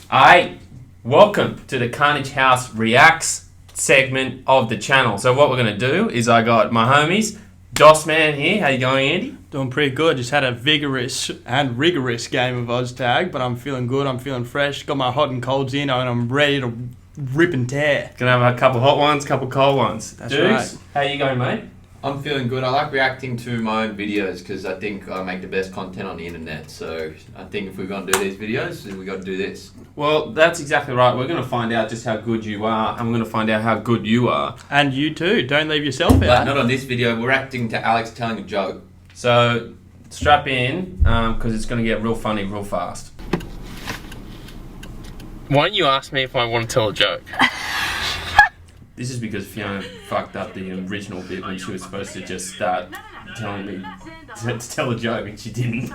Hey, welcome to the Carnage House Reacts segment of the channel. So what we're going to do is I got my homies, Doss Man here. How you going, Andy? Doing pretty good. Just had a vigorous and rigorous game of Oztag, but I'm feeling good. I'm feeling fresh. Got my hot and colds in, and I'm ready to rip and tear. Gonna have a couple hot ones, couple cold ones. That's Dukes, right. how you going, mate? I'm feeling good. I like reacting to my own videos because I think I make the best content on the internet. So I think if we're going to do these videos, we got to do this. Well, that's exactly right. We're going to find out just how good you are, and we're going to find out how good you are. And you too. Don't leave yourself But out. not on this video. We're reacting to Alex telling a joke. So strap in, because it's going to get real funny real fast. Why don't you ask me if I want to tell a joke? This is because Fiona fucked up the original bit when she was supposed to just start telling me to tell a joke, and she didn't.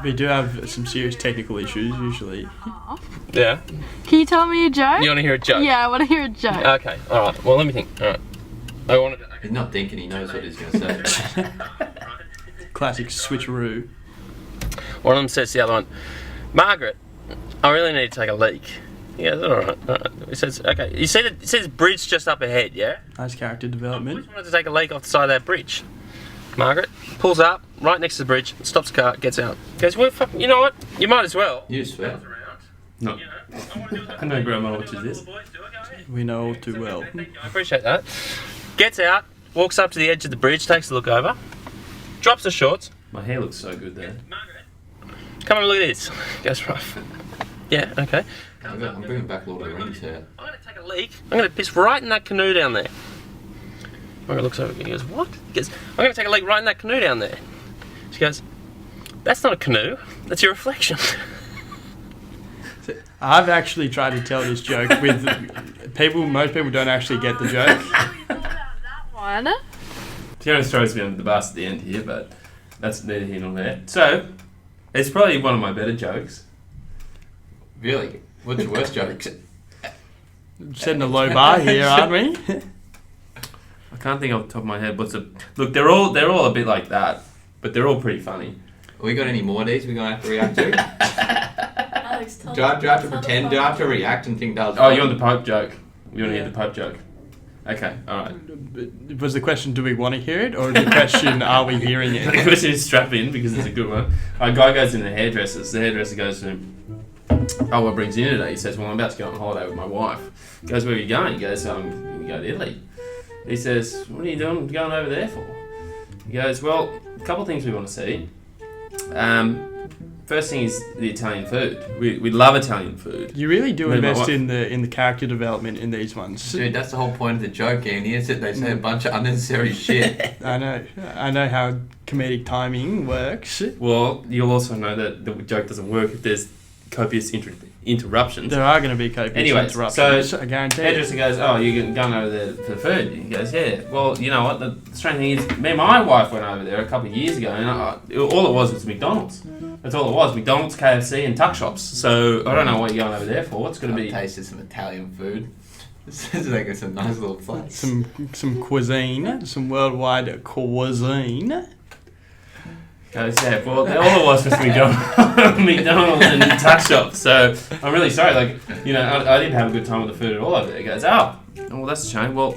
We do have some serious technical issues usually. Yeah. Can you tell me a joke? You want to hear a joke? Yeah, I want to hear a joke. Okay. All right. Well, let me think. All right. I wanted to. He's not thinking. He knows what he's going to say. Classic switcheroo. One of them says to the other one, Margaret, I really need to take a leak. He goes, all right. All right. He says, okay. You see it says bridge just up ahead, yeah? Nice character I development. just wanted to take a leak off the side of that bridge. Margaret pulls up right next to the bridge, stops the car, gets out. Goes, well, fuck, you know what? You might as well. You swear. No. I know Grandma watches this. We know all too well. I appreciate that. Gets out, walks up to the edge of the bridge, takes a look over, drops the shorts. My hair looks so good there. Come on, look at this. Goes, right. Yeah, okay. I'm bringing back Lord of the Rings here. I'm going to take a leak. I'm going to piss right in that canoe down there. Margaret looks over and he goes, what? He goes, I'm going to take a leak right in that canoe down there. She goes, that's not a canoe. That's your reflection. I've actually tried to tell this joke with people. Most people don't actually get the joke. One. Fiona throws me under the bus at the end here, but that's neither here nor there. So, it's probably one of my better jokes. Really? What's your worst joke? Setting a low bar here, aren't we? I can't think off the top of my head what's a... Look, they're all a bit like that, but they're all pretty funny. We got any more of these we're going to have to react to? Alex, tell Do I have to tell pretend? the Do I have to Pope. react and think that was Oh, funny? you want the Pope joke? You want to hear the Pope joke? Okay, alright. Was the question, do we want to hear it? Or the question, are we hearing The it? question is strap in, because it's a good one. A guy goes in the hairdresser's. The hairdresser goes to him, oh, what brings you in today? He says, well, I'm about to go on holiday with my wife. He goes, where are you going? He goes, I'm going to Italy. He says, what are you doing going over there for? He goes, well, a couple of things we want to see. First thing is the Italian food. We love Italian food. You really do Me and my invest wife. in the character development in these ones. Dude, that's the whole point of the joke, Andy. Is that they say a bunch of unnecessary shit. I know how comedic timing works. Well, you'll also know that the joke doesn't work if there's copious interruptions. There are going to be copious Anyways, interruptions. so I guarantee. Hairdresser goes, oh, you're going over there for the food? He goes, yeah. Well, you know what? The strange thing is, me and my wife went over there a couple of years ago, and all it was McDonald's. That's all it was. McDonald's, KFC, and tuck shops. So I don't know what you're going over there for. It's going to I've be... tasted some Italian food. This is like it's a nice little place. Some cuisine, some worldwide cuisine. Goes, yeah, well, all it was McDonald's and tuck shops. So I'm really sorry. Like, you know, I didn't have a good time with the food at all over there. He goes, oh, well, that's a shame. Well,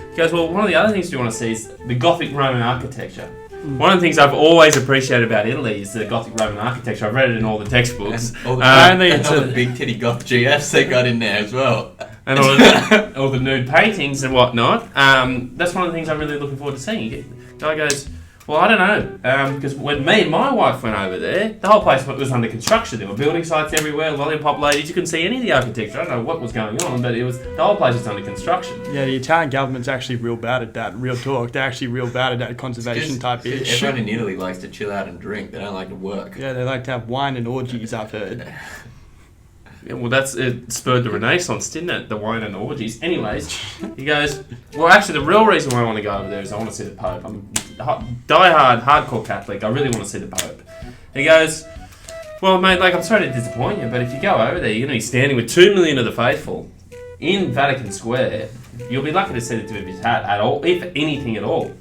he goes, well, one of the other things you want to see is the Gothic Roman architecture. One of the things I've always appreciated about Italy is the Gothic Roman architecture. I've read it in all the textbooks. And all the, Apparently and it's all a- the big titty goth GFs they got in there as well. And all the nude paintings and whatnot. That's one of the things I'm really looking forward to seeing. The guy goes, well, I don't know, because when me and my wife went over there, the whole place was under construction. There were building sites everywhere, lollipop ladies. You couldn't see any of the architecture. I don't know what was going on, but the whole place was under construction. Yeah, the Italian government's actually real bad at that. Real talk. They're actually real bad at that conservation type ish. Everyone in Italy likes to chill out and drink. They don't like to work. Yeah, they like to have wine and orgies, I've heard. Yeah, well, it spurred the Renaissance, didn't it? The wine and the orgies. Anyways, he goes, well, actually, the real reason why I want to go over there is I want to see the Pope. I'm a die-hard, hardcore Catholic. I really want to see the Pope. He goes, well, mate, like, I'm sorry to disappoint you, but if you go over there, you're going to be standing with 2 million of the faithful in Vatican Square. You'll be lucky to see the tip of his hat at all, if anything at all.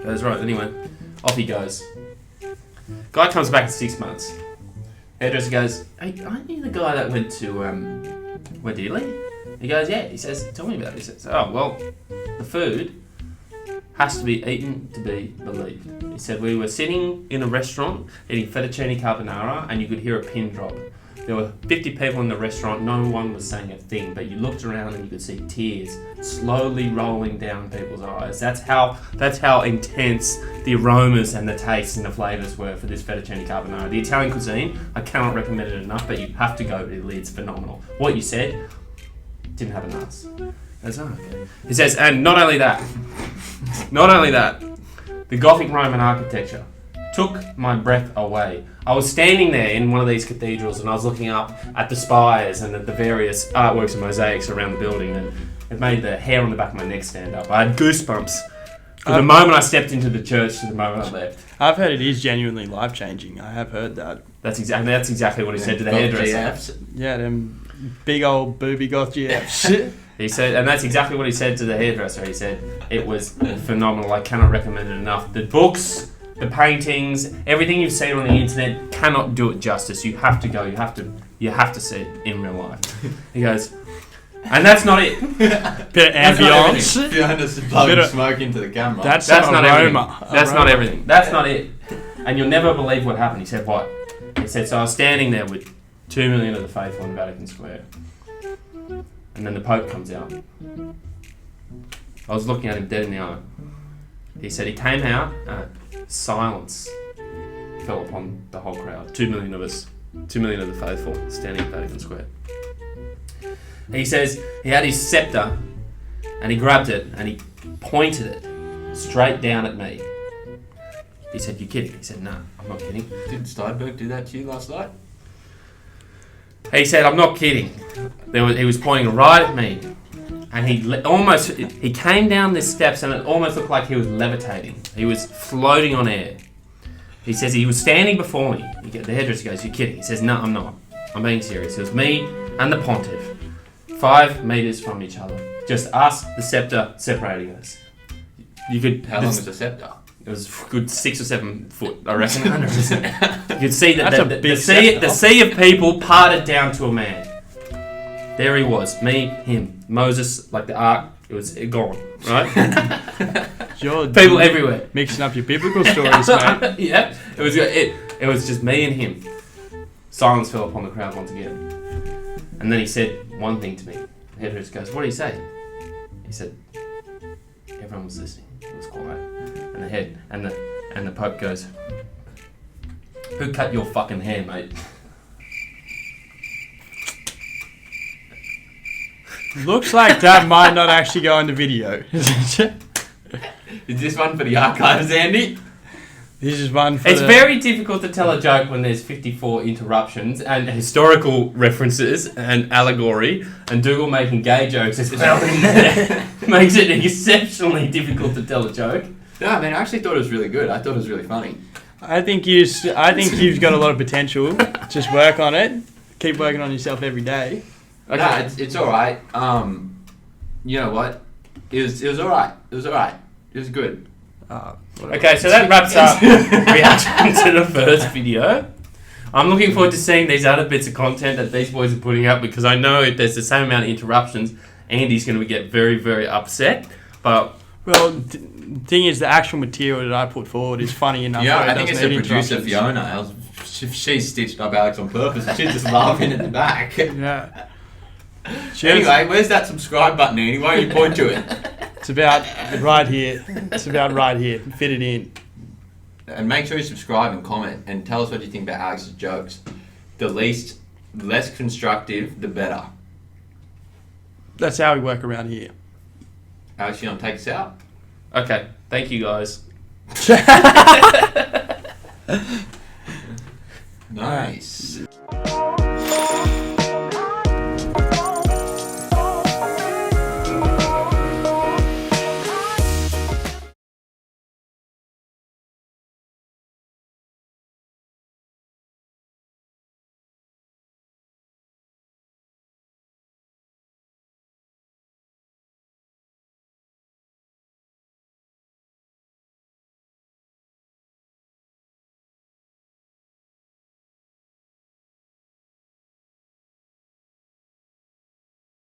Goes, right, anyway, off he goes. Guy comes back in 6 months. Hairdresser goes, hey, aren't you the guy that went to Italy? He goes, yeah. He says, tell me about it. He says, oh, well, the food has to be eaten to be believed. He said, we were sitting in a restaurant eating fettuccine carbonara and you could hear a pin drop. There were 50 people in the restaurant, no one was saying a thing, but you looked around and you could see tears slowly rolling down people's eyes. That's how intense the aromas and the tastes and the flavours were for this fettuccine carbonara. The Italian cuisine, I cannot recommend it enough, but you have to go to Italy, it's phenomenal. What you said, didn't have an ass. That's okay. He says, and not only that, the Gothic Roman architecture took my breath away. I was standing there in one of these cathedrals and I was looking up at the spires and at the various artworks and mosaics around the building, and it made the hair on the back of my neck stand up. I had goosebumps from the moment I stepped into the church to the moment I left. I've heard it is genuinely life-changing. I have heard that. That's exactly what he said to the hairdresser. Yeah, them big old booby goth GFs. He said, and that's exactly what he said to the hairdresser. He said, it was phenomenal. I cannot recommend it enough. The books, the paintings, everything you've seen on the internet cannot do it justice. You have to go. You have to see it in real life. He goes, and that's not it. Bit of ambience. Fiona's blowing smoke into the camera. That's not everything. That's not everything. That's not it. And you'll never believe what happened. He said, what? He said, so I was standing there with 2 million of the faithful in Vatican Square. And then the Pope comes out. I was looking at him dead in the eye. He said he came out and silence fell upon the whole crowd. 2 million of us, 2 million of the faithful standing at Vatican Square. He says he had his scepter and he grabbed it and he pointed it straight down at me. He said, you kidding? He said, no, I'm not kidding. Did Steinberg do that to you last night? He said, I'm not kidding. He was pointing right at me. And he came down the steps and it almost looked like he was levitating. He was floating on air. He says he was standing before me. The hairdresser goes, you're kidding. He says, no, I'm not. I'm being serious. It was me and the pontiff. 5 meters from each other. Just us, the scepter, separating us. You could. How long is the scepter? It was a good 6 or 7 foot, I reckon. 100%. You could see that the sea of people parted down to a man. There he was, me, him, Moses, like the ark. It was gone, right? People everywhere, mixing up your biblical stories, mate. Yeah, it was just me and him. Silence fell upon the crowd once again, and then he said one thing to me. The hairdresser goes, "What did he say?" He said, "Everyone was listening. It was quiet." And the Pope goes, "Who cut your fucking hair, mate?" Looks like that might not actually go on the video. Is this one for the archives, Andy? This is one for It's very difficult to tell a joke when there's 54 interruptions and historical references and allegory and Dougal making gay jokes as well in there. Makes it exceptionally difficult to tell a joke. No, man, I actually thought it was really good. I thought it was really funny. I think you've got a lot of potential. Just work on it. Keep working on yourself every day. Okay. No, it's all right. You know what? It was all right. It was all right. It was good. Okay, so that wraps up reaction to the first video. I'm looking forward to seeing these other bits of content that these boys are putting up because I know if there's the same amount of interruptions, Andy's going to get very, very upset. But thing is, the actual material that I put forward is funny enough. Yeah, I think it's the producer Fiona. She stitched up Alex on purpose. She's just laughing at the back. Yeah. Anyway, where's that subscribe button, Andy? Why don't you point to it? It's about right here. It's about right here. Fit it in. And make sure you subscribe and comment and tell us what you think about Alex's jokes. The less constructive, the better. That's how we work around here. Alex, you want to take us out? okay, thank you guys. Nice.